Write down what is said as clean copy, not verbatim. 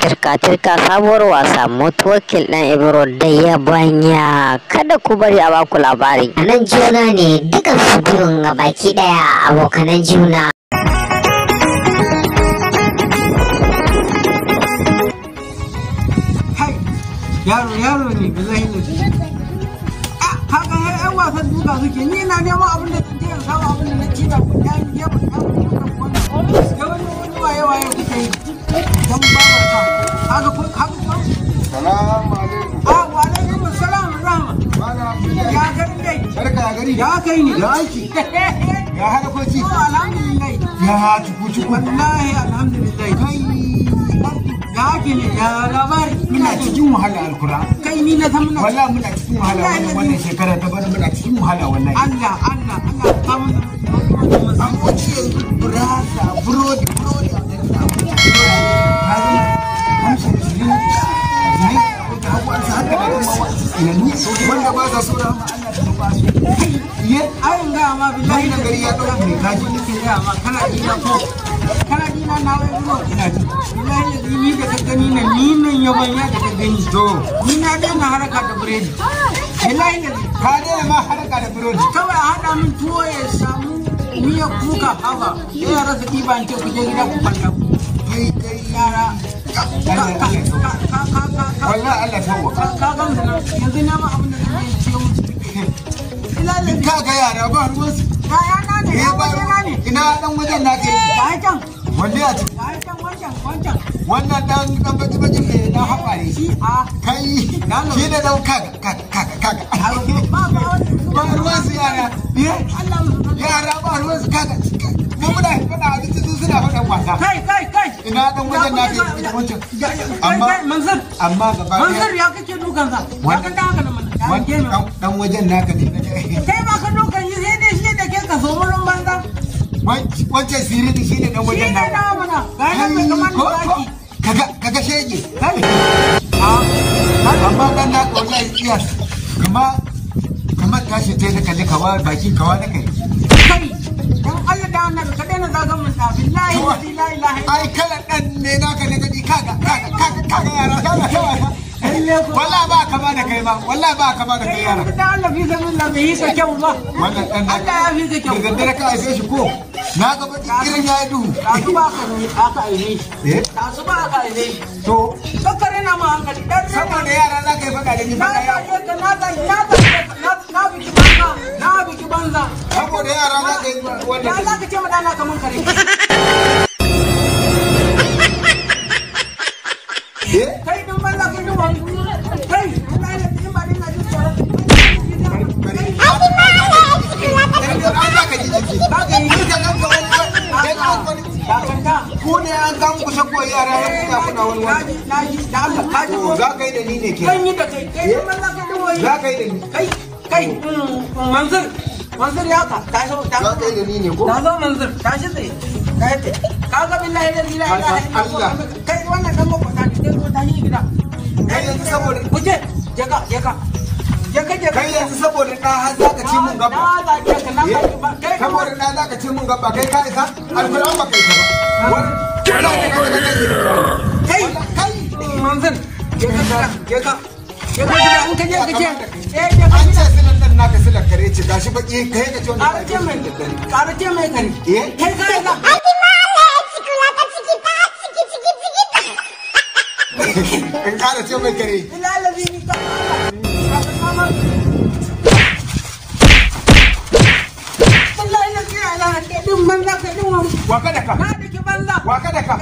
Tirka sabuwar wasa Mutawakil dan Ibro da Yabanya. Kada ku bari a baku labari. Nan juna ne dukan su biyun ga baki daya abokanan juna. Yaro ne billahi ne. Haka ai wasan duka suke ni na neman abin da zan je in samu abin da na ci da ku dan ya ba ta wani waye kuke yi. Dan ba ta. Haka Salamu alaikum. Wa alaikum assalam rahma. Ya gari dai. Barka ya gari. Ya kai ni. Ya aiki. Ya harakoci. Alhamdulillah. Ya cuku. Wallahi alhamdulillah. Kai ya ake ne ya labari. Muna cikin wahala alkura. Kai ni na san muna. Wallahi muna cikin wahala wannan shekara ta bana muna cikin wahala wallahi. Allah ta mun. Amma ce burasa burodi. Wanda ba za su rama Allah ta ba su. Ayin ga ma billahi da gari ya dauke ne kaji nake ga ma kana dina na wai ruwa ina ji billahi da ni da ka gani na ni nan Yabanya da ka gani to ni na daina haraka da biredi billahi da ka daina ma haraka da burodi kawai a hada min tuwo ya samu miya kuka haba sai ya rasa ɗiba in ce ku je gida ku kwanta kai yara wallahi Allah tawwa ka ga yanzu na ma abin da zan yi ciwo musu ka ga yara ba ruwan su yana ne ya ne ina dan wajen na kai ba can wanda ya ci wancan wannan dan baki ne na haɓare shi a kai shi da dan kaga ba ruwan su yara yara ba ruwan su kaga mu muna faɗa abinci su suna faɗan wasa kai ina dan wajen na kai wancan amma gaba Mansur ya kake dukan sa ya kan haka nan dan wajen naka ne kai ba ka dukan yi sai dai shi da ke ka so mun banza wancan sirri shi ne dan wajen naka shi ne na mana ga nan mai kamar zaki kaga shege amma dan naka wallahi iya kamar tashi ta da kalle kawa baki kawa da kai kai dan Allah da annabi ka daina zagan mun da billahi la ilaha illa ai kala dan ne naka ne kaji kaga yara kaga wallahi ba kama da kai ba wallahi ba kama da kai yara da Allah fi sabilillah bai yi sa kyau ba wannan dan Allah ya fi sa kyau da daddare ka aife shi ko na ga baki irin yayi duhu su ba aka aine shi su ba aka aine shi to kakkare na ma hankali dan saboda yara za ka yi faɗa da ni faɗa ya na biki banza saboda yara za ka yi wannan za ka ce ma dana kaman kare kai dun banza kai dun wani kai wallahi da din ba din na jin tsoro ku ne an kan kusa ko yara ya kuka kuna wani da Allah ka ji ko za ka yi da ni ne ke kan yi da kai kai banza kai dun wani za ka yi da ni kai Mansur ya ka tashi za ka yi da ni ne ko na zo Mansur tashi tsaye ka ga billahi la ilaha illallah kai wannan dan makwata ne sai ko tashi gida kai yanzu saboda kuje je ka kai yanzu saboda ɗa har za ka ci mun gaba saboda ɗa za ka ci mun gaba kai ka isa alkuran ba kai ka ba kai Mansur je ka in ka je ka ce an ce silan ɗan naka silan kare ce gashi baki kai ka ce wanda ka ce mai karace mai kare kai kai na in kara ce mai kare ilalazi ni ka Waka da ka? Na dake banza. Waka da ka?